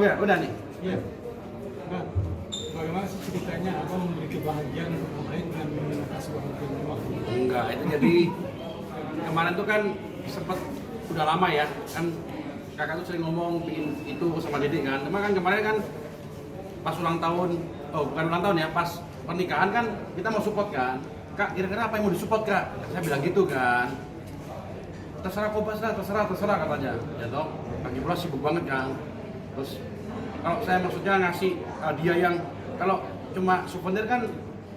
ya, udah nih. Iya. Nah, bagaimana sih ceritanya Abang memberi kebahagiaan untuk orang lain dengan menggunakan sebuah mobil mewah? Enggak, itu jadi kemarin tuh kan sempet udah lama ya, kan kakak tuh sering ngomong bikin itu sama Dede kan. Cuma kan kemarin kan pas ulang tahun, oh bukan ulang tahun ya, pas pernikahan kan kita mau support kan. Kak, kira-kira apa yang mau disupport kak? Saya bilang gitu kan. Terserah Kobas lah, terserah katanya. Ya toh, lagi pula sibuk banget kan. Terus kalau saya maksudnya ngasih hadiah yang kalau cuma souvenir kan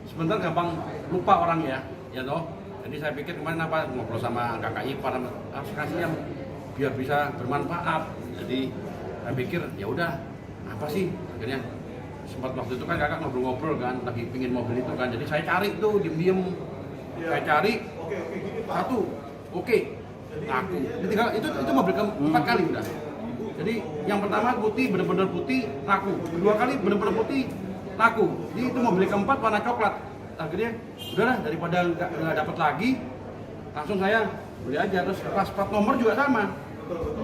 sebentar gampang lupa orang ya toh. Jadi saya pikir kemarin apa ngobrol sama kakak ipar harus kasih yang biar bisa bermanfaat. Jadi saya pikir ya udah apa sih akhirnya sempat waktu itu kan kakak ngobrol-ngobrol kan lagi pingin mobil itu kan. Jadi saya cari tuh diem-diem saya cari satu oke laku. Itu mobil keempat kali udah. Jadi yang pertama putih bener-bener putih laku. Kedua kali bener-bener putih laku. Jadi itu mobil keempat warna coklat. Akhirnya udahlah daripada nggak dapat lagi langsung saya beli aja. Terus pas plat nomor juga sama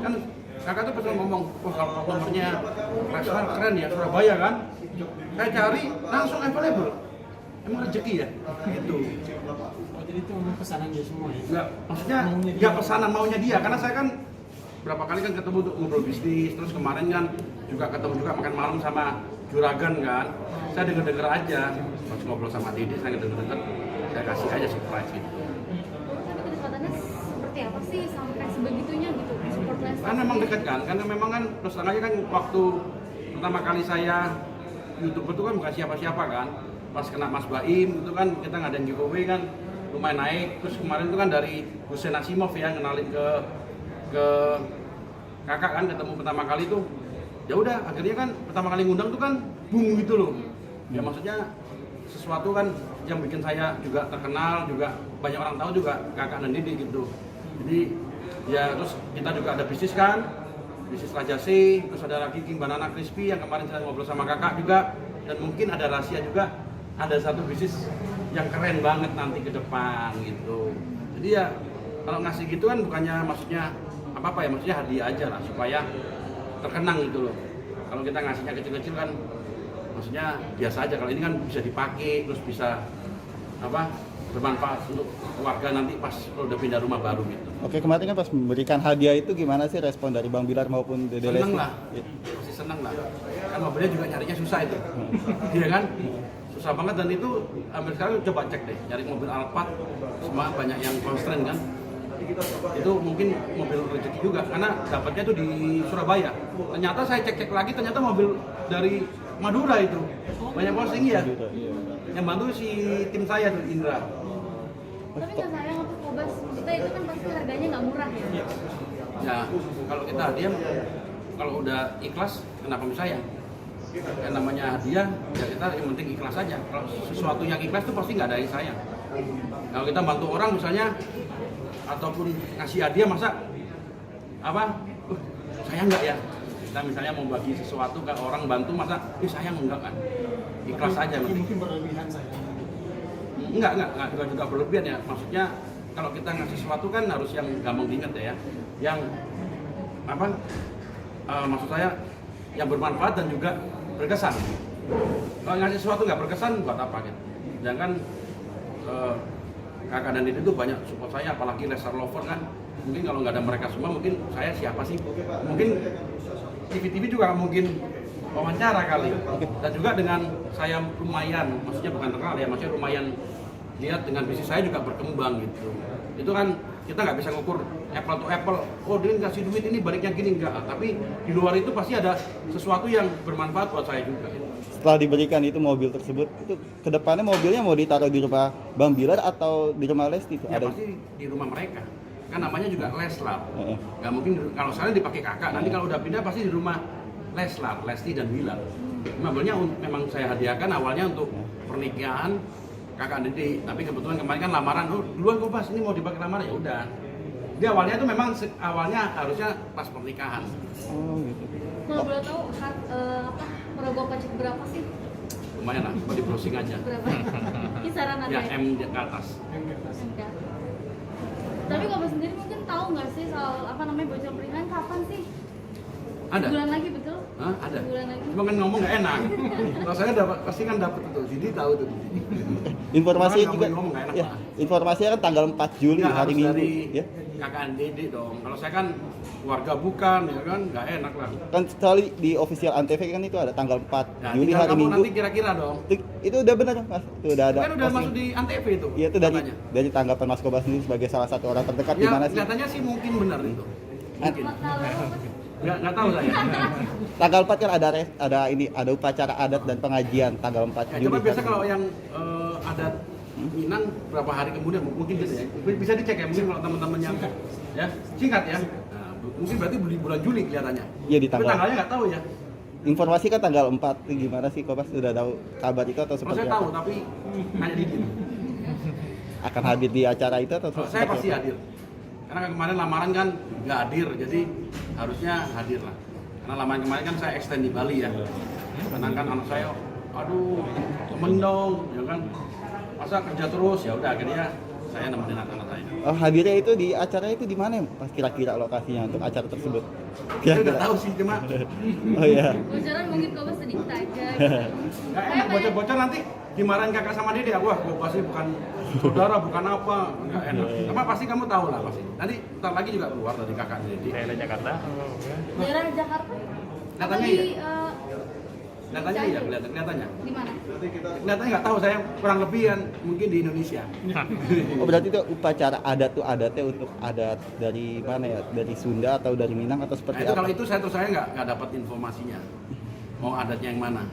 kan kakak tuh pernah ngomong wah kalau plat nomornya Chrysler keren ya Surabaya kan saya cari langsung available emang rezeki ya gitu. Oh, jadi itu memang pesanan dia semua ya? Nggak, maksudnya nggak pesanan maunya dia karena saya kan berapa kali kan ketemu untuk ngobrol bisnis terus kemarin kan juga ketemu juga makan malam sama Juragan kan saya denger aja pas ngobrol sama Dede saya denger saya kasih aja surprise gitu. Tapi kedepannya seperti apa sih sampai sebegitunya gitu support Lesti? Kan memang dekat kan karena memang kan terus terang aja kan waktu pertama kali saya YouTuber itu kan bukan siapa-siapa kan pas kena Mas Baim itu kan kita ngadain giveaway kan lumayan naik terus kemarin itu kan dari Hussein Asimov ya ngenalin ke kakak kan ketemu pertama kali tuh ya udah akhirnya kan pertama kali ngundang tuh kan boom gitu loh ya maksudnya sesuatu kan yang bikin saya juga terkenal juga banyak orang tahu juga kakak dan Dede gitu jadi ya terus kita juga ada bisnis kan bisnis Rajasi terus ada lagi King Banana Crispy yang kemarin saya ngobrol sama kakak juga dan mungkin ada rahasia juga ada satu bisnis yang keren banget nanti ke depan gitu jadi ya kalau ngasih gitu kan bukannya maksudnya apa ya maksudnya hadiah aja lah supaya terkenang gitu loh kalau kita ngasihnya kecil-kecil kan maksudnya biasa aja kalau ini kan bisa dipakai terus bisa apa bermanfaat untuk keluarga nanti pas kalau udah pindah rumah baru gitu. Oke, kemarin kan pas memberikan hadiah itu gimana sih respon dari Bang Bilar maupun Dede Lesti? Seneng lah, pasti seneng lah kan mobilnya juga nyarinya susah itu iya kan susah banget dan itu hampir sekarang coba cek deh nyari mobil Alphard semua banyak yang constraint kan itu mungkin mobil rezeki juga karena dapatnya itu di Surabaya ternyata saya cek lagi ternyata mobil dari Madura itu banyak posting ya yang bantu si tim saya tuh Indra. Tapi nggak sayang apa Kobas? Kita itu kan pasti harganya nggak murah ya. Ya kalau kita hadiah kalau udah ikhlas kenapa bisa sayang? Yang namanya hadiah ya kita yang penting ikhlas aja. Kalau sesuatu yang ikhlas tuh pasti nggak ada yang sayang. Kalau kita bantu orang misalnya ataupun ngasih hadiah masa apa? Sayang nggak ya? Kita misalnya mau bagi sesuatu ke orang bantu masa sayang enggak kan? Ikhlas aja mungkin berlebihan saya. Enggak juga berlebihan ya. Maksudnya kalau kita ngasih sesuatu kan harus yang gampang diingat ya. Yang apa? Maksud saya yang bermanfaat dan juga berkesan. Kalau ngasih sesuatu nggak berkesan buat apa gitu. Jangan kakak dan Dede itu banyak support saya apalagi Lesti Lover kan. Mungkin kalau nggak ada mereka semua mungkin saya siapa sih? Mungkin TV juga mungkin wawancara kali dan juga dengan saya lumayan maksudnya bukan terkenal ya maksudnya lumayan lihat dengan bisnis saya juga berkembang gitu itu kan kita nggak bisa ngukur apple to apple oh dia ngasih duit ini baliknya gini enggak tapi di luar itu pasti ada sesuatu yang bermanfaat buat saya juga setelah diberikan itu mobil tersebut itu kedepannya mobilnya mau ditaruh di rumah Bang Bilar atau di rumah Lesti itu ya ada pasti di rumah mereka kan namanya juga Leslar nggak mungkin kalau saya dipakai kakak nanti kalau udah pindah pasti di rumah Leslar, Lesti dan Bilar. Mobilnya memang saya hadiahkan awalnya untuk pernikahan kakak Dede, tapi kebetulan kemarin kan lamaran, oh duluan kok Pas, ini mau dipakai lamaran ya udah. Dia awalnya itu memang awalnya harusnya pas pernikahan. Oh gitu. Kalau boleh tahu merogoh pajak berapa sih? Lumayan lah, buat di browsing aja. Berapa? Kisaran Ya harganya? M ke atas. Enggak. Tapi kalau sendiri mungkin tahu nggak sih soal bocor pernikahan kapan sih? Ada. Sebulan lagi betul? Hah? Ada. Sebulan lagi. Cuma kan ngomong nggak enak. Kalau saya dapat pasti kan dapat itu. Jadi tahu tuh. Informasinya Orang juga, nggak ngomong, nggak enak, ya, Pak. informasinya kan tanggal 4 Juli Nggak, hari harus Minggu, dari ya. kakak Dede dong. Kalau saya kan warga bukan, ya kan nggak enak lah. Kan sekali di official Antv kan itu ada tanggal 4 Nah, Juli tinggal hari kamu Minggu. nanti kira-kira dong. Itu udah benar Mas, itu udah ada. Kan udah posting. masuk di Antv itu. Iya itu katanya. dari tanggapan Mas Kobas sendiri sebagai salah satu orang terdekat di Ya, mana sih? kelihatannya sih mungkin benar itu. Mungkin. Nggak tahu saya. Tanggal 4 kan ada upacara adat dan pengajian tanggal 4 Ya, Juli. cuma biasa hari kalau Minggu. yang adat Minang berapa hari kemudian mungkin gitu ya. Bisa dicek ya mungkin kalau teman-teman yang ya singkat ya. Nah, mungkin berarti di bulan Juli kelihatannya. Iya di Tapi tanggal. tanggalnya nggak tahu ya. Informasi kan tanggal 4. Gimana sih Kobas sudah tahu kabar itu atau Kalau seperti saya apa? tahu tapi nanya Didin. Akan hadir di acara itu atau Kalau saya seperti pasti apa? hadir. Karena kemarin lamaran kan nggak hadir, jadi harusnya hadir lah. Karena lamaran kemarin kan saya extend di Bali ya. Karena kan anak saya, aduh temen dong, ya kan. Masa kerja terus, ya udah akhirnya saya nemenin anak-anak saya. Oh, hadirnya itu di acara itu di mana Pas kira-kira lokasinya untuk acara tersebut? Saya nggak tahu sih cuma Oh iya. Bocoran mungkin kau sedikit aja. nggak enak bocor-bocor nanti dimarahin kakak sama Dede. Wah, gue pasti bukan saudara, bukan apa, nggak enak. Apa pasti kamu tahu lah pasti. Nanti ntar lagi juga keluar dari kakak Dede. Daerah Jakarta. Daerah Jakarta? Katanya Apa di, iya. Kelihatannya iya, kelihatannya. Di mana? Kelihatannya nggak tahu, saya kurang lebih kan mungkin di Indonesia. Oh berarti itu upacara adat tuh adatnya untuk adat dari mana ya? Dari Sunda atau dari Minang atau Nah seperti itu apa? kalau itu saya nggak dapat informasinya. Mau adatnya yang mana?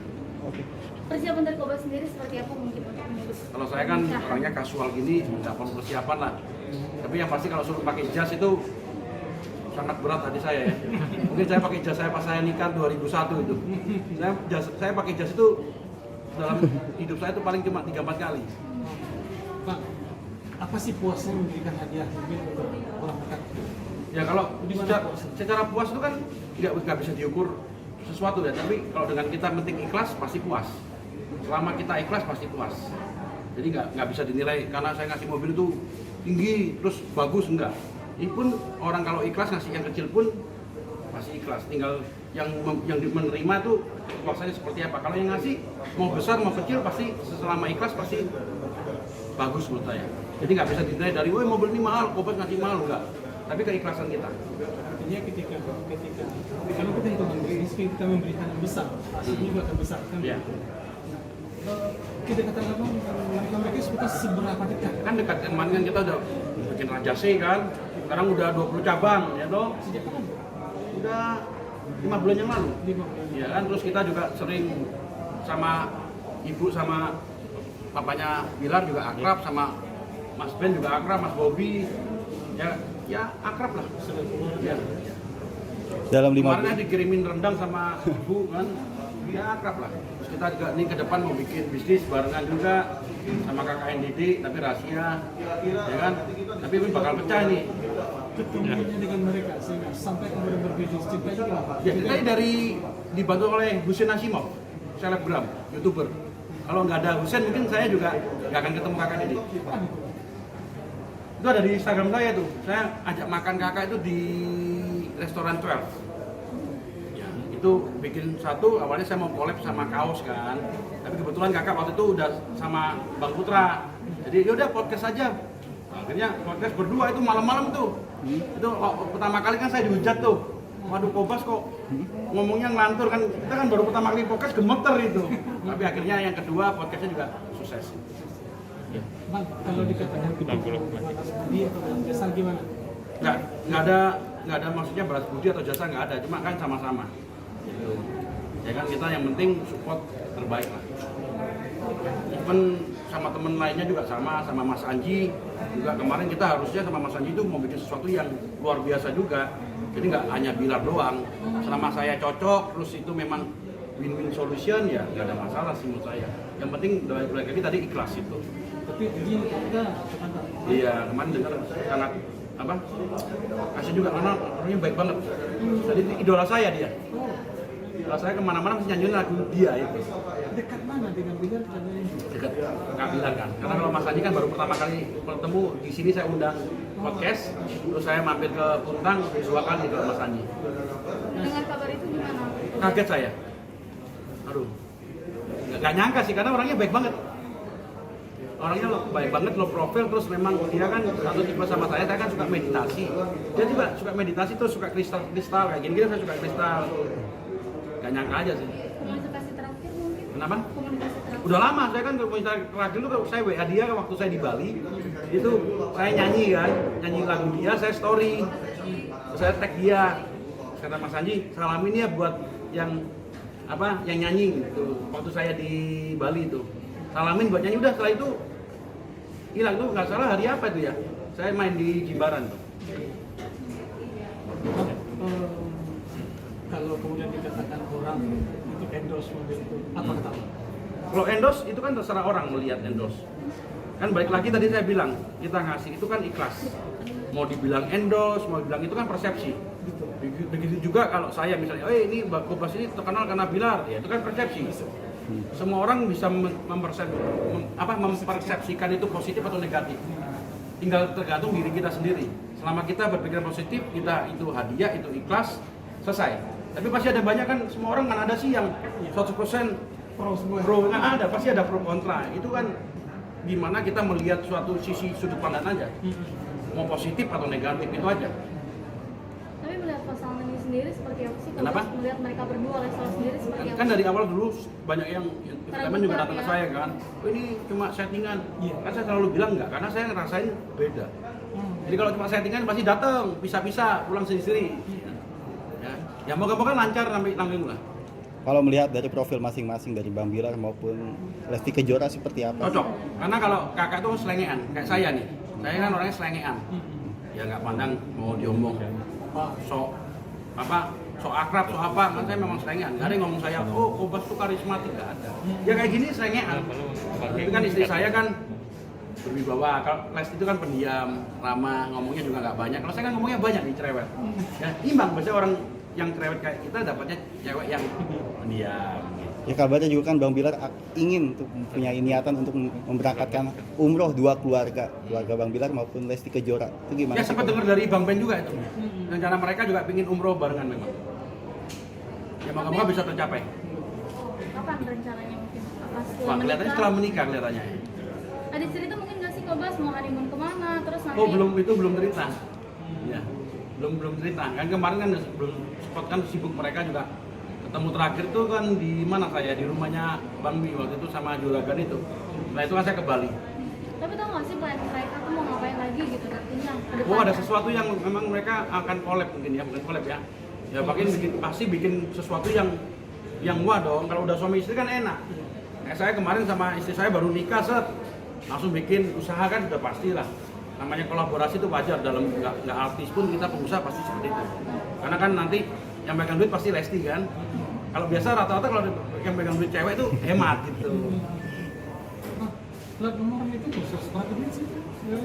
Oke. Persiapan dari Koba sendiri seperti apa mungkin untuk menyebut? Kalau saya kan orangnya kasual gini, nggak perlu persiapan lah. Tapi yang pasti kalau suruh pakai jas itu sangat berat hati saya ya. Mungkin saya pakai jas saya pas saya nikah 2001 itu. Saya pakai jas itu dalam hidup saya itu paling cuma 3-4 kali. Pak, apa sih puasnya memberikan hadiah mungkin untuk orang dekat? Ya kalau Di mana secara puas itu kan nggak bisa diukur sesuatu ya. Tapi kalau dengan kita penting ikhlas pasti puas. Selama kita ikhlas pasti puas. Jadi nggak bisa dinilai karena saya ngasih mobil itu tinggi terus bagus enggak. Ini pun orang kalau ikhlas ngasih yang kecil pun pasti ikhlas. Tinggal yang menerima tuh puasanya seperti apa. Kalau yang ngasih mau besar mau kecil pasti selama ikhlas pasti bagus menurut saya. Jadi nggak bisa dinilai dari, woi mobil ini mahal, Kobas ngasih mahal enggak. Tapi keikhlasan kita. Artinya ketika kalau kita hitung bisnis kita memberikan yang besar, hasilnya juga akan besar kan? Ya. Kedekatan abang mereka suka seberapa dekat? Kan dekat kemarin kan kita udah bikin Raja C kan. Sekarang udah 20 cabang ya dong. Sejak kapan? Udah 5 bulan yang lalu. 5 bulan. Ya kan terus kita juga sering sama ibu sama papanya Bilar juga akrab, sama Mas Ben juga akrab, Mas Bobby. Ya akrab lah. Ya. Dalam 5 Kemarin bulan. dikirimin rendang sama ibu kan. Ya akrab lah. Terus kita juga nih ke depan mau bikin bisnis barengan juga sama kakak Dede tapi rahasia. Ya kan? Tapi ini bakal pecah nih. Ketemunya dengan mereka sehingga sampai kemudian berbisnis cinta juga. Ya kita dari dibantu oleh Husin Asimov, selebgram, youtuber. Kalau nggak ada Husin mungkin saya juga nggak akan ketemu kakak Dede. Itu ada di Instagram saya tuh. Saya ajak makan kakak itu di restoran 12. Ya, itu bikin satu. Awalnya saya mau collab sama kaos kan. Tapi kebetulan kakak waktu itu udah sama Bang Putra. Jadi yaudah podcast aja. Akhirnya podcast berdua itu malam-malam tuh. Itu pertama kali kan saya dihujat tuh. Waduh Kobas kok ngomongnya ngelantur kan. Kita kan baru pertama kali podcast gemeter itu. Tapi akhirnya yang kedua podcastnya juga sukses. Bang, kalau dikatakan dia atau jasa gimana? Nggak ada maksudnya balas budi atau jasa nggak ada, cuma kan sama-sama gitu. Ya kan kita yang penting support terbaik lah. Even sama temen lainnya juga sama Mas Anji juga kemarin kita harusnya sama Mas Anji itu mau bikin sesuatu yang luar biasa juga. Jadi nggak hanya Bilar doang. Selama saya cocok, terus itu memang win-win solution ya nggak ada masalah sih menurut saya. Yang penting balik lagi tadi ikhlas itu. Tapi dia kita Iya, kemarin dengar sangat apa? Kasih juga karena orangnya baik banget. Jadi idola saya dia. Idola saya kemana-mana mesti nyanyiin lagu dia itu. dekat mana dengan Bilar karena Dekat Kak Bilar kan. Karena kalau Mas Anji kan baru pertama kali bertemu di sini saya undang podcast, terus saya mampir ke Kuntang 2 kali ke Mas Anji. Dengan kabar itu ya? saya. Aduh, nggak nyangka sih karena orangnya baik banget. Orangnya baik banget, low profile, terus memang dia kan satu tipe sama saya kan suka meditasi. Dia juga suka meditasi terus suka kristal kayak gini saya suka kristal. Gak nyangka aja sih. Komunikasi terakhir mungkin? Kenapa? Komunikasi terakhir. Udah lama saya kan komunitas terakhir itu saya WA dia waktu saya di Bali. Itu saya nyanyi lagu dia, saya story. Terus saya tag dia. Kata Mas Anji, salamin ya buat yang nyanyi gitu. Waktu saya di Bali itu. Salamin buat nyanyi, udah setelah itu hilang tuh, nggak salah hari apa itu ya? Saya main di Jimbaran tuh. Kalau kemudian dikatakan orang itu endorse mobil itu, apa kata? Kalau endorse itu kan terserah orang melihat endorse. Kan balik lagi tadi saya bilang, kita ngasih itu kan ikhlas. Mau dibilang endorse, mau dibilang itu kan persepsi. Begitu juga kalau saya misalnya, ini Mbak Kobas ini terkenal karena Bilar, ya itu kan persepsi. Semua orang bisa mempersepsikan itu positif atau negatif. Tinggal tergantung diri kita sendiri. Selama kita berpikiran positif, kita itu hadiah, itu ikhlas, selesai. Tapi pasti ada banyak kan, semua orang kan ada sih yang 100% Pro semua. pro, nggak ada, pasti ada pro kontra. Itu kan gimana kita melihat suatu sisi sudut pandang aja. Mau positif atau negatif itu aja. Tapi melihat pasangan ini sendiri seperti apa sih? Kenapa? Melihat mereka berdua level sendiri seperti apa? Kan dari awal dulu banyak yang teman juga datang ke ya. saya kan, ini cuma settingan. Iya. Kan saya selalu bilang enggak, karena saya ngerasain beda. Jadi kalau cuma settingan pasti datang, pisah-pisah, pulang sendiri-sendiri. Ya moga-moga lancar sampai lah. Kalau melihat dari profil masing-masing dari Bang Bilar maupun Lesti Kejora seperti apa? Cocok. Karena kalau kakak tuh selengean, kayak saya nih. Saya kan orangnya selengean. Ya nggak pandang mau diomong. Sok akrab, sok apa, kan saya memang selengean. Gak ada yang ngomong saya, Kobas tuh karismatik, gak ada. Ya kayak gini selengean. Tapi kan istri saya kan berwibawa. Kalau Lesti itu kan pendiam, ramah, ngomongnya juga nggak banyak. Kalau saya kan ngomongnya banyak nih, cerewet. Ya imbang, biasanya orang yang cerewet kayak kita dapatnya cewek yang pendiam. Ya kabarnya juga kan Bang Bilar ingin untuk punya niatan untuk memberangkatkan umroh dua keluarga Bang Bilar maupun Lesti Kejora. Itu gimana? Ya sempat dengar dari Bang Ben juga itu. Rencana mereka juga ingin umroh barengan memang. Ya moga-moga bisa tercapai. Kapan rencananya mungkin? Apa Wah, kelihatannya setelah menikah kelihatannya. Ada cerita mungkin nggak sih Kobas mau honeymoon kemana? Terus nanti? Oh belum cerita. Ya belum cerita. Kan kemarin kan belum spot kan sibuk mereka juga. Ketemu terakhir tuh kan di mana saya, di rumahnya Bang Mi waktu itu sama Juragan itu. Nah itu kan saya ke Bali. Tapi tau nggak sih plan mereka tuh mau ngapain lagi gitu nantinya? Oh ada sesuatu yang memang mereka akan collab mungkin ya, bukan collab ya. Ya pasti bikin sesuatu yang wah dong. Kalau udah suami istri kan enak. Saya kemarin sama istri saya baru nikah langsung bikin usaha kan udah pastilah. Namanya kolaborasi itu wajar dalam nggak artis pun kita pengusaha pasti seperti itu. Karena kan nanti yang pegang duit pasti Lesti kan. Kalau biasa rata-rata kalau yang pegang duit cewek itu hemat gitu. Plat nomor itu khusus strategi sih.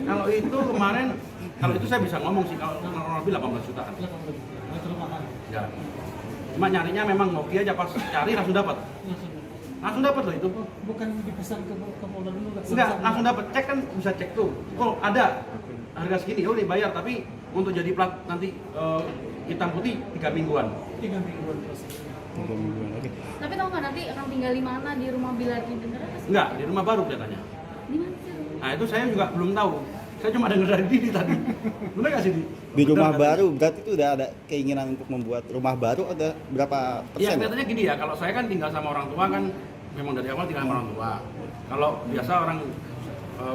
Kalau itu kemarin, kalau itu saya bisa ngomong sih kalau kurang lebih 18 jutaan. Ya. Cuma nyarinya memang Nokia aja pas cari langsung dapat. Langsung dapat loh itu. Bukan dipesan ke Polda dulu nggak? Enggak, langsung dapat. Cek kan bisa cek tuh. Oh, ada harga segini, oh dibayar tapi untuk jadi plat nanti hitam putih 3 mingguan. 3 mingguan proses. Oke. Tapi tau nggak nanti akan tinggal di mana di rumah Bilar ini bener apa sih? Enggak, di rumah baru kelihatannya. Di mana sih? Nah itu saya juga belum tahu. Saya cuma dengar dari Didi tadi. Bener nggak sih Didi? Di rumah Bener, baru berarti itu udah ada keinginan untuk membuat rumah baru, ada berapa Iya persen? kelihatannya gini ya. Kalau saya kan tinggal sama orang tua kan memang dari awal tinggal sama orang tua. Kalau biasa orang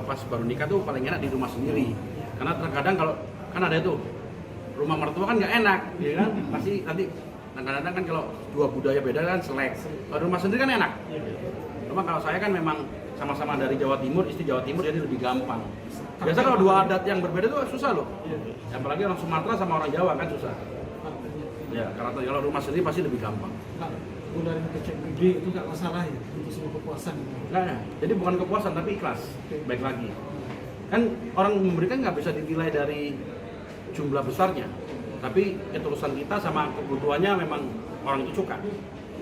pas baru nikah tuh paling enak di rumah sendiri. Karena terkadang kalau kan ada itu rumah mertua kan nggak enak, ya kan? Pasti nanti kadang-kadang kan kalau dua budaya beda kan selek. Kalau rumah sendiri kan enak. Cuma kalau saya kan memang sama-sama dari Jawa Timur, istri Jawa Timur jadi lebih gampang. Biasa kalau dua adat yang berbeda itu susah loh. Apalagi orang Sumatera sama orang Jawa kan susah. Ya, karena kalau rumah sendiri pasti lebih gampang. Udah ngecek gede itu nggak masalah ya untuk semua kepuasan. Nah, jadi bukan kepuasan tapi ikhlas. Baik lagi. Kan orang memberikan nggak bisa dinilai dari jumlah besarnya, tapi ketulusan kita sama kebutuhannya memang orang itu suka.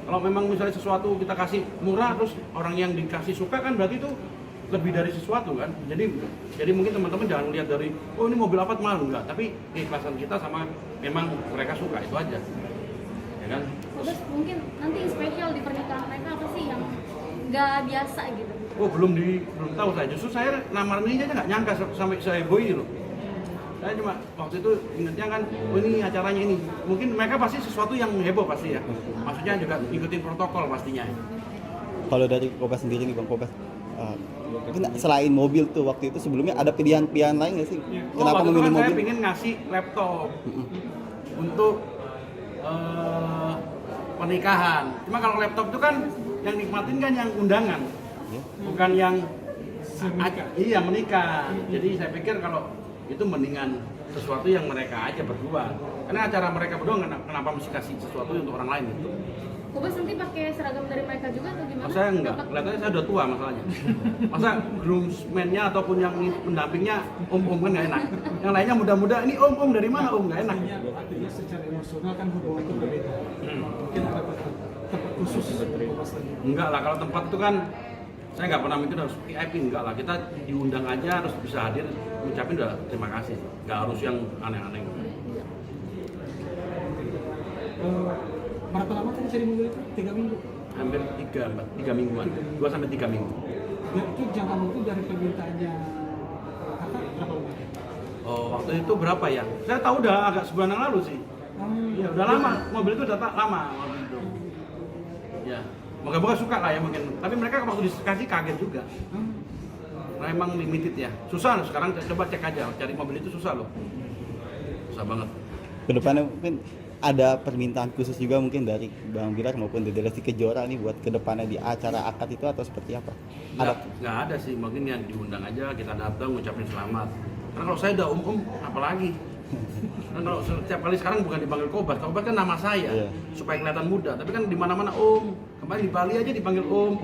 Kalau memang misalnya sesuatu kita kasih murah terus orang yang dikasih suka kan berarti itu lebih dari sesuatu kan. Jadi mungkin teman-teman jangan lihat dari oh ini mobil apa mahal enggak, tapi keikhlasan kita sama memang mereka suka itu aja. ya kan? Terus mungkin nanti spesial di pernikahan mereka apa sih yang nggak biasa gitu? Oh belum tahu saya. Justru saya lamaran ini aja nggak nyangka sampai seheboh ini loh. Saya cuma waktu itu ingatnya kan, oh ini acaranya ini. Mungkin mereka pasti sesuatu yang heboh pasti ya. Maksudnya juga ikutin protokol pastinya. Kalau dari Kobas sendiri nih Bang Kobas, mungkin selain mobil tuh waktu itu sebelumnya ada pilihan-pilihan lain nggak sih? Kenapa waktu itu memilih kan saya mobil? pengen ngasih laptop untuk pernikahan. Cuma kalau laptop itu kan yang nikmatin kan yang undangan, bukan yang iya menikah. Jadi saya pikir kalau itu mendingan sesuatu yang mereka aja berdua. Karena acara mereka berdua kenapa mesti kasih sesuatu untuk orang lain gitu. Kobas nanti pakai seragam dari mereka juga atau gimana? Oh, saya enggak, kelihatannya saya udah tua masalahnya. Masa groomsman-nya ataupun yang pendampingnya om-om kan nggak enak. Yang lainnya muda-muda, ini om-om dari mana om, nggak enak. Artinya secara emosional kan hubungan itu berbeda. Mungkin ada tempat khusus dari Kobas tadi. Enggak lah, kalau tempat itu kan saya nggak pernah mikir harus VIP, enggak lah. Kita diundang aja harus bisa hadir, ngucapin udah terima kasih. Nggak harus yang aneh-aneh. Berapa lama tadi cari mobil itu? 3 minggu? Hampir 3 mingguan, 2 sampai 3 minggu. Ya, itu jangka waktu dari permintaannya kakak berapa lama? Oh, waktu itu berapa ya? Saya tahu udah agak sebulan yang lalu sih. Ya udah lama, mobil itu udah lama mobil itu. Ya, moga-moga suka lah ya mungkin. Tapi mereka waktu dikasih kaget juga. Nah, emang limited ya. Susah loh sekarang, coba cek aja, cari mobil itu susah loh. Susah banget. Kedepannya mungkin ada permintaan khusus juga mungkin dari Bang Bilar maupun dari Lesti Kejora nih buat kedepannya di acara akad itu atau seperti apa? Nggak ada sih, mungkin yang diundang aja, kita datang ngucapin selamat. Karena kalau saya udah apalagi. Dan kalau setiap kali sekarang bukan dipanggil Kobas kan nama saya, supaya kelihatan muda. Tapi kan di mana-mana Om. Kemarin di Bali aja dipanggil Om.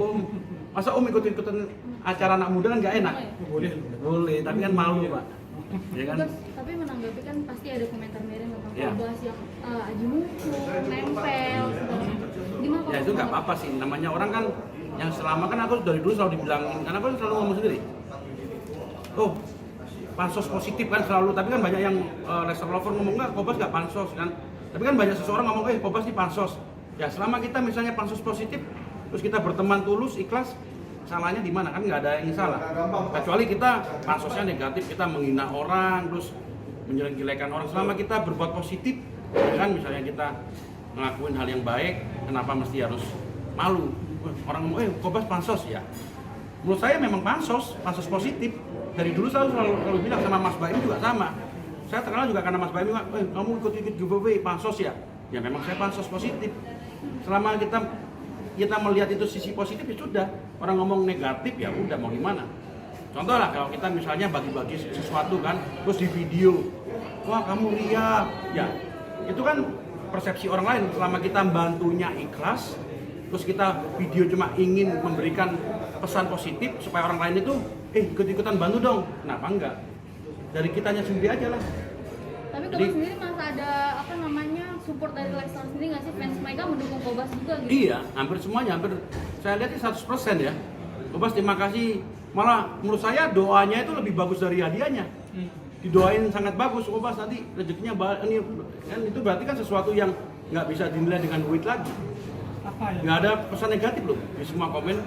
Masa Om ikut-ikutan acara anak muda kan nggak enak? Boleh, tapi kan malu Pak. Ya kan? Kobas, tapi menanggapi kan pasti ada komentar miring tentang Iya. Kobas yang aji muncul, nempel, segala macam. Gimana Ya itu nggak apa-apa sih, namanya orang kan yang selama kan aku dari dulu selalu dibilangin, karena aku selalu ngomong sendiri. Oh, pansos positif kan selalu, tapi kan banyak yang Lester Lover ngomong nggak, Kobas nggak pansos kan. Tapi kan banyak seseorang ngomong, Kobas ini pansos. Ya selama kita misalnya pansos positif, terus kita berteman tulus, ikhlas, salahnya di mana? Kan nggak ada yang salah. Kecuali kita pansosnya negatif, kita menghina orang, terus menjelek-jelekan orang. Selama kita berbuat positif, ya kan misalnya kita ngelakuin hal yang baik, kenapa mesti harus malu? Orang ngomong, Kobas pansos ya. Menurut saya memang pansos positif. Dari dulu saya selalu bilang sama Mas Baim juga sama. Saya terkenal juga karena Mas Baim, kamu ikut giveaway pansos ya. Ya memang saya pansos positif. Selama kita melihat itu sisi positif ya sudah. Orang ngomong negatif ya udah mau gimana. Contoh lah kalau kita misalnya bagi-bagi sesuatu kan, terus di video, wah kamu ria, ya itu kan persepsi orang lain. Selama kita bantunya ikhlas, terus kita video cuma ingin memberikan pesan positif supaya orang lain itu ikut-ikutan bantu dong, kenapa enggak? Dari kitanya sendiri aja lah. Tapi Kobas sendiri masa ada support dari Lester sendiri nggak sih, fans mereka mendukung Kobas juga gitu? Iya, hampir semuanya, saya lihat 100% ya. Kobas terima kasih, malah menurut saya doanya itu lebih bagus dari hadiahnya. Didoain sangat bagus, Kobas nanti rezekinya ini kan, itu berarti kan sesuatu yang nggak bisa dinilai dengan duit lagi. Nggak ada pesan negatif loh di semua komen.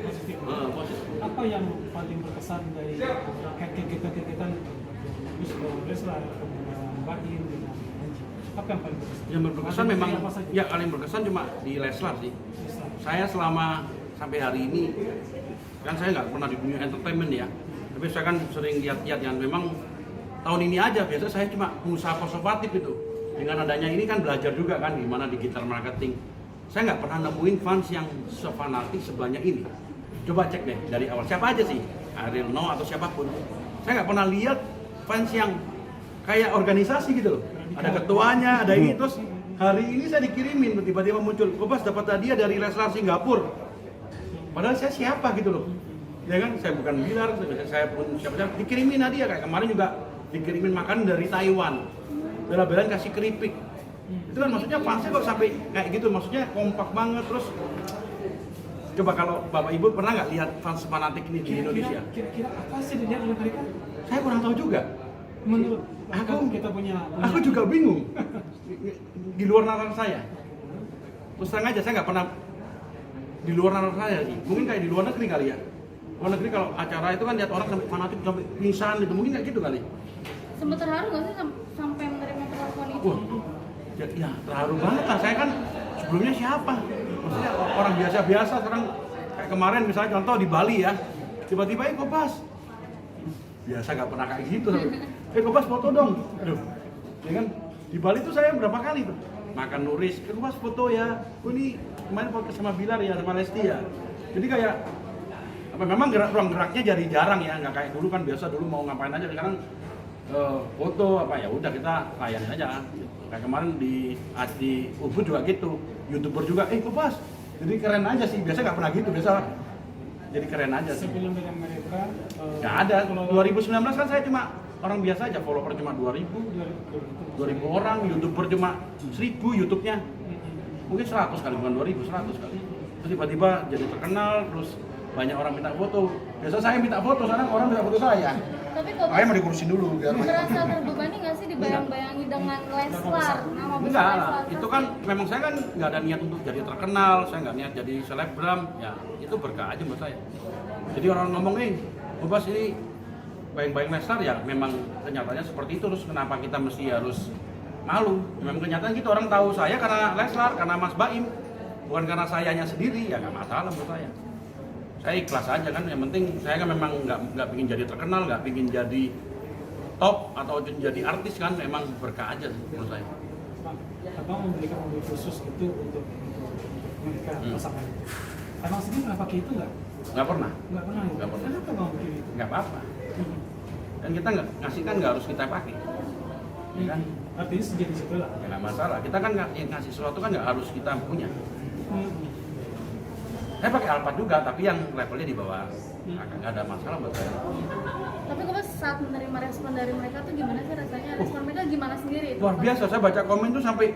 Positif. Apa yang paling berkesan dari kegiatan Leslar, Mbak In dengan Anji? Apa yang paling berkesan? Yang berkesan memang, ya paling berkesan cuma di Leslar sih. Saya selama sampai hari ini, kan saya nggak pernah di dunia entertainment ya, tapi saya kan sering lihat-lihat yang memang tahun ini aja, biasa saya cuma pengusaha konservatif itu. Dengan adanya ini kan belajar juga kan gimana digital marketing. Saya nggak pernah nemuin fans yang sefanatik sebanyak ini. Coba cek deh dari awal, siapa aja sih, Ariel No atau siapapun. Saya nggak pernah lihat fans yang kayak organisasi gitu loh. Ada ketuanya, ada ini, terus hari ini saya dikirimin, tiba-tiba muncul, Kobas dapat hadiah dari Leslar Singapura. Padahal saya siapa gitu loh. Ya kan, saya bukan Bilar, saya pun siapa-siapa, dikirimin hadiah, kayak kemarin juga dikirimin makanan dari Taiwan. Bela-belain kasih keripik. Itu kan maksudnya fansnya kok sampai kayak gitu, maksudnya kompak banget. Terus coba kalau Bapak Ibu pernah nggak lihat fans fanatik ini di Indonesia? Kira-kira apa sih dilihat oleh mereka? Saya kurang tahu juga. Menurut Aku kita punya juga bingung. Di luar nalar saya. terus terang aja saya nggak pernah di luar nalar saya sih. Mungkin kayak di luar negeri kali ya. Luar negeri kalau acara itu kan lihat orang sampai fanatik sampai pingsan gitu, mungkin kayak gitu kali. Sempet terharu nggak sih sampai menerima perlakuan itu? Wah, ya terharu banget lah. Saya kan sebelumnya siapa? Maksudnya orang biasa-biasa. Sekarang kayak kemarin misalnya contoh di Bali ya, tiba-tiba Kopas. Biasa nggak pernah kayak gitu. Kopas foto dong. Aduh, ya kan di Bali tuh saya berapa kali tuh makan Nuris, Kopas foto ya. Oh ini kemarin foto sama Bilar ya, sama Lesti ya. Jadi kayak apa? Memang ruang geraknya jadi jarang ya, nggak kayak dulu kan biasa dulu mau ngapain aja. Sekarang foto apa ya udah kita layanin aja. Kayak kemarin di Ubud juga gitu, YouTuber juga Kopas. Jadi keren aja sih, biasa nggak pernah gitu, biasa jadi keren aja sih. Sebelum dengan mereka Nggak ada, 2019 kan saya cuma orang biasa aja, follower cuma 2000 orang, YouTuber cuma 1000 YouTube-nya. Mungkin 100 kali, bukan 2000, 100 kali. Terus tiba-tiba jadi terkenal, terus banyak orang minta foto. Biasa saya minta foto, sekarang orang minta foto saya. Tapi kok Makanya mau dikurusin dulu biar merasa terbebani nggak sih dibayang-bayangi dengan Leslar, nama besar enggak lah, Leslar? itu kan memang saya kan nggak ada niat untuk jadi terkenal, saya nggak niat jadi selebgram, ya itu berkah aja buat saya. Jadi orang ngomong Kopas ini bayang-bayang Leslar ya memang kenyataannya seperti itu, terus kenapa kita mesti harus malu? Memang kenyataan gitu, orang tahu saya karena Leslar, karena Mas Baim, bukan karena sayanya sendiri, ya nggak masalah buat saya. Saya ikhlas aja kan, yang penting saya kan memang nggak pingin jadi terkenal, nggak pingin jadi top atau jadi artis kan, memang berkah aja menurut saya. Abang memberikan mobil khusus itu untuk mereka pasangan. Abang sendiri pernah pakai itu nggak? Nggak pernah, Nggak pernah. Nggak pernah. Kenapa abang bikin itu? nggak apa-apa. Dan kita nggak ngasih kan nggak harus kita pakai, ya kan? Artinya sejadi situ lah. Ya, nggak masalah. Kita kan ngasih sesuatu kan nggak harus kita punya. Saya pakai Alphard juga, tapi yang levelnya di bawah. Nggak ada masalah buat saya. Tapi kok pas saat menerima respon dari mereka tuh gimana sih rasanya? Respon mereka gimana sendiri itu? Luar biasa, saya baca komen tuh sampai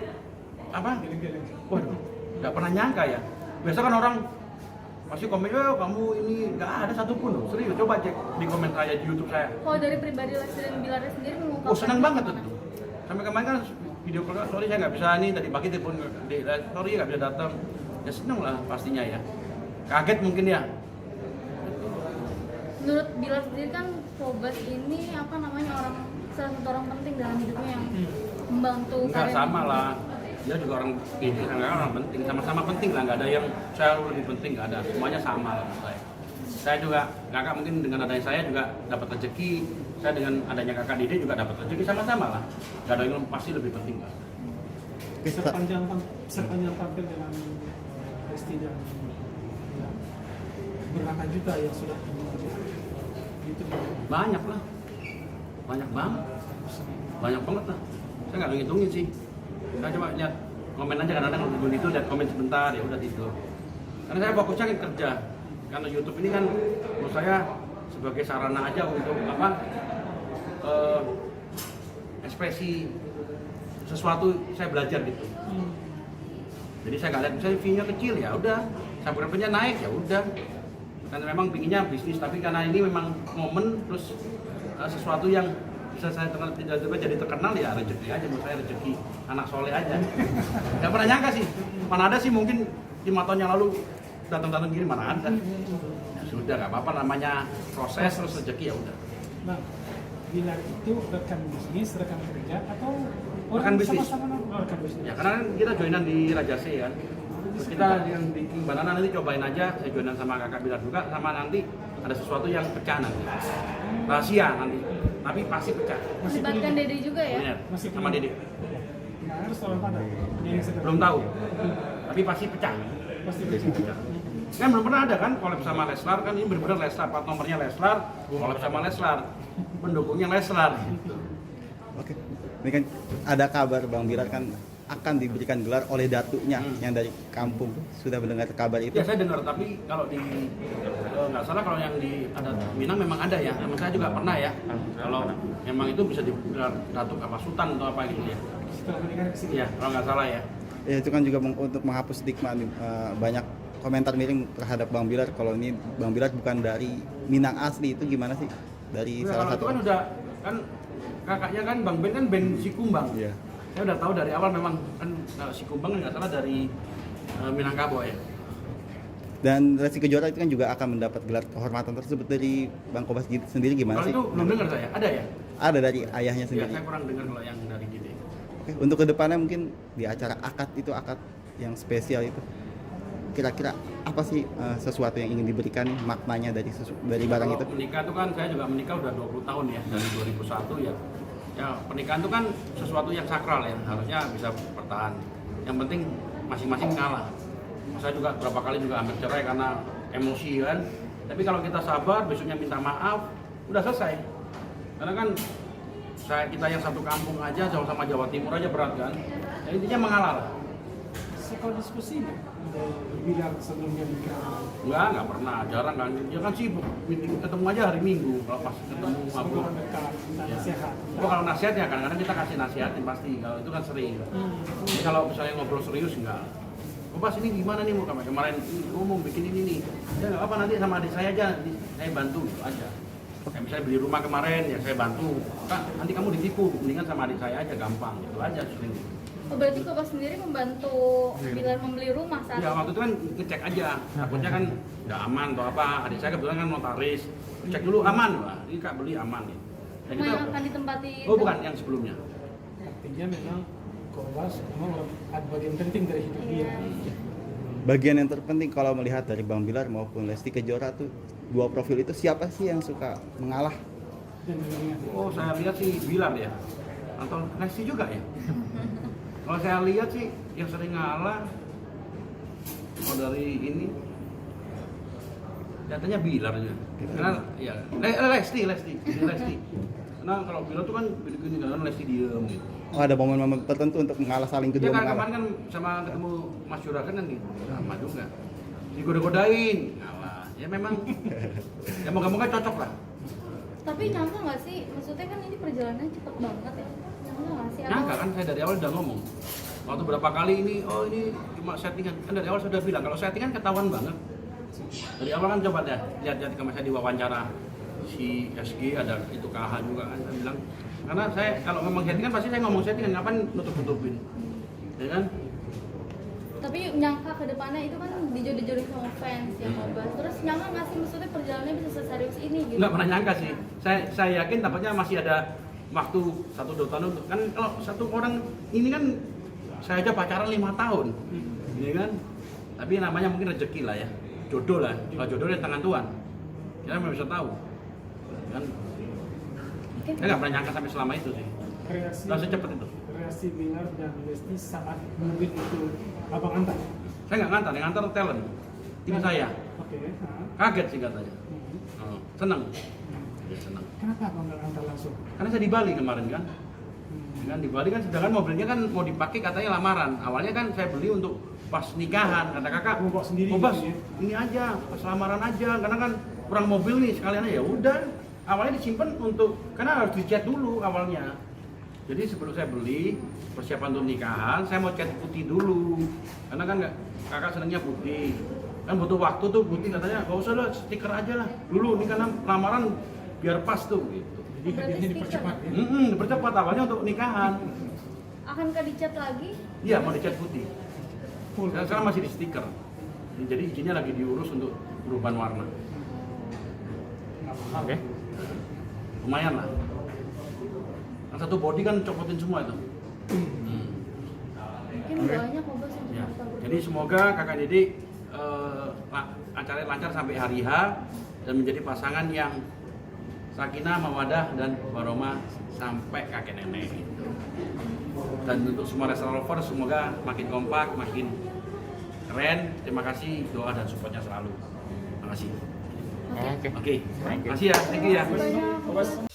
apa? Geleng-geleng. Waduh, nggak pernah nyangka ya. Biasa kan orang pasti komen, kamu ini nggak ada satupun loh. Serius, coba cek di komen saya di YouTube saya. Kalau dari pribadi Lesti dan Bilar sendiri mengungkapkan Senang banget tuh. Sampai kemarin kan video call, sorry saya nggak bisa nih, tadi pagi telepon, sorry nggak bisa datang. Ya seneng lah pastinya ya. Kaget mungkin ya. Menurut Bilar sendiri kan Kopas ini apa namanya salah satu orang penting dalam hidupnya yang membantu Enggak karir. sama lah. Dia juga orang ini, orang penting, sama-sama penting lah. Nggak ada yang saya lebih penting, nggak ada. Semuanya sama lah menurut saya. Saya juga, kakak mungkin dengan adanya saya juga dapat rezeki. Saya dengan adanya kakak Dede juga dapat rezeki, sama-sama lah. Nggak ada yang pasti lebih penting lah. Sepanjang tampil dengan Lesti dan berapa juta yang sudah gitu. Banyak lah. Banyak banget. Banyak banget lah. Saya nggak ngitungin sih. Saya cuma lihat komen aja, kadang-kadang kalau itu lihat komen sebentar ya udah tidur. Karena saya fokusnya kan kerja. Karena YouTube ini kan menurut saya sebagai sarana aja untuk apa? Ekspresi sesuatu saya belajar gitu. Jadi saya nggak lihat misalnya view-nya kecil ya udah, subscriber-nya naik ya udah. Karena memang pinginnya bisnis, tapi karena ini memang momen terus sesuatu yang bisa saya tiba-tiba jadi terkenal ya rezeki aja, menurut saya rezeki anak soleh aja. Nggak pernah nyangka sih, mana ada sih mungkin 5 tahun yang lalu datang-datang gini, mana ada. Ya sudah nggak apa-apa, namanya proses terus rezeki ya udah. Nah, Bilar itu rekan bisnis, rekan kerja atau Rekan bisnis. sama-sama rekan bisnis? Ya karena kan kita joinan di Raja C kan. Terus kita yang di King Banana nanti cobain aja, saya joinan sama kakak Bilar juga, sama nanti ada sesuatu yang pecah nanti. Rahasia nanti, tapi pasti pecah. Melibatkan Dede juga ya? Bener, Masih sama Dede. Nah, harus tahu pada yang sedang. Belum tahu, tapi pasti pecah. Pasti bisa. Kan belum pernah ada kan collab sama Leslar, kan ini benar-benar Leslar, plat nomornya Leslar, collab sama Leslar, pendukungnya Leslar. Oke. Ini kan ada kabar Bang Bilar kan akan diberikan gelar oleh datunya yang dari kampung. Sudah mendengar kabar itu? Ya saya dengar, tapi kalau di nggak salah kalau yang di ada Minang memang ada ya. Memang saya juga pernah ya. Kalau memang itu bisa digelar datuk apa sultan atau apa gitu ya. Setelah menikah ke sini. Iya, kalau nggak salah ya. Ya, itu kan juga untuk menghapus stigma nih, banyak komentar miring terhadap Bang Bilar kalau ini Bang Bilar bukan dari Minang asli, itu gimana sih? Dari Udah, salah kalau satu. itu kan udah kan kakaknya kan Bang Ben kan band Sikumbang. Iya. Saya udah tahu dari awal memang kan Sikumbang nggak salah dari Minangkabau ya. Dan Lesti Kejora itu kan juga akan mendapat gelar kehormatan tersebut dari Bang Kobas sendiri gimana Kalau sih? itu belum dengar saya, ada ya? Ada dari ayahnya Ya, sendiri. saya kurang dengar kalau yang dari Gide. Oke, untuk kedepannya mungkin di acara akad itu akad yang spesial itu kira-kira apa sih sesuatu yang ingin diberikan maknanya dari barang itu? Kalau menikah itu kan saya juga menikah udah 20 tahun ya, dari 2001 ya. Ya, pernikahan itu kan sesuatu yang sakral ya, harusnya bisa bertahan. Yang penting masing-masing ngalah. Saya juga berapa kali juga hampir cerai karena emosi kan. Tapi kalau kita sabar, besoknya minta maaf, udah selesai. Karena kan kita yang satu kampung aja, sama Jawa Timur aja berat kan. Ya, intinya mengalah lah. Sekal diskusi nggak? Bilang sebelumnya nikah. Enggak pernah, jarang kan. Dia kan sibuk, ketemu aja hari Minggu. Kalau pas ketemu Sebelum mabuk. orang dekat, minta Ya. nasihat. Oh, kalau nasihat ya kadang-kadang kita kasih nasihatin pasti. Kalau itu kan sering. Jadi kalau misalnya ngobrol serius enggak. Oh, Bas ini gimana nih mau kemarin ngomong bikin ini nih. Ya nggak apa nanti sama adik saya aja, saya bantu gitu aja. Kayak misalnya beli rumah kemarin ya saya bantu. Kak, nanti kamu ditipu, mendingan sama adik saya aja gampang gitu aja sering. Oh, berarti Kobas sendiri membantu Bilar membeli rumah saat Ya itu? waktu itu kan ngecek aja, takutnya kan nggak aman atau apa. Adik saya kebetulan kan notaris, cek dulu aman lah. Ini Kak beli aman nih. Ya, Rumah yang akan ditempati? oh bukan yang sebelumnya. Artinya memang Kobas memang ada bagian penting dari hidup dia. Iya. Bagian yang terpenting kalau melihat dari Bang Bilar maupun Lesti Kejora tuh dua profil itu siapa sih yang suka mengalah? Dan mengingat Oh saya lihat sih Bilar ya, atau Lesti juga ya. Kalau saya lihat sih yang sering ngalah, kalau dari ini, katanya Bilar aja. Karena ya Lesti. Karena kalau Bilar tuh kan gini kan Lesti diem gitu. Oh, ada momen-momen tertentu untuk mengalah saling Ya kedua kan mengalah. kemarin kan sama ketemu Mas Juragan kan gitu, sama juga. Digoda-godain, ngalah. Ya memang, ya moga-moga cocok lah. Tapi nyangka nggak sih? Maksudnya kan ini perjalanannya cepet banget ya? Nyangka nggak sih? Nyangka kan saya dari awal udah ngomong. Waktu berapa kali ini, oh ini cuma settingan. Kan dari awal saya udah bilang, kalau settingan ketahuan banget. Dari awal kan coba deh, lihat-lihat kemarin saya diwawancara si SG, ada itu KH juga kan, saya bilang. Karena saya kalau memang settingan pasti saya ngomong settingan, ngapain nutup-nutupin. Ya kan? Tapi nyangka ke depannya itu kan dijodoh-jodohin sama fans ya Kobas. Terus nyangka nggak sih maksudnya perjalanannya bisa seserius ini gitu? Nggak pernah nyangka sih. Saya yakin tampaknya masih ada waktu 1-2 tahun untuk kan kalau satu orang ini kan saya aja pacaran 5 tahun, ini kan. Tapi namanya mungkin rezeki lah ya, jodoh lah. Kalau jodoh di tangan Tuhan, kita nggak bisa tahu. Kan? Oke. Saya nggak pernah nyangka sampai selama itu sih. reaksi Nggak secepat itu. reaksi Bilar dan Lesti saat mobil itu abang antar. Saya nggak ngantar, yang ngantar talent, tim saya. Oke. Kaget sih katanya. Oh, senang. Ya, senang. Kenapa abang nggak antar langsung? Karena saya di Bali kemarin kan. Kan di Bali kan sedangkan mobilnya kan mau dipakai katanya lamaran. Awalnya kan saya beli untuk pas nikahan, kata kakak. Mau bawa sendiri "Oh, Bas, gitu ya?" ini aja pas lamaran aja karena kan kurang mobil nih sekalian aja." Ya udah. Awalnya disimpan untuk karena harus dicat dulu awalnya. Jadi sebelum saya beli persiapan untuk nikahan, saya mau cat putih dulu. Karena kan kakak senangnya putih. Kan butuh waktu tuh putih katanya, "Gak usah lah, stiker aja lah. Dulu ini karena lamaran biar pas tuh gitu." Jadi hadiahnya dipercepat ya. Dipercepat awalnya untuk nikahan. Akankah dicat lagi? Iya, mau dicat putih. Full. Dan sekarang masih di stiker. Jadi izinnya lagi diurus untuk perubahan warna. Oke. Lumayan lah. Yang satu body kan copotin semua itu. Mungkin doanya Kobas untuk Ya. mereka berdua. Jadi semoga kakak Didi acaranya lancar sampai hari H dan menjadi pasangan yang sakinah, mawadah dan warohmah sampai kakek nenek gitu. Dan untuk semua restoran lovers semoga makin kompak, makin keren. Terima kasih doa dan supportnya selalu. Terima kasih. Oke. Oke. Terima kasih ya. Thank you ya. Banyak. Kobas.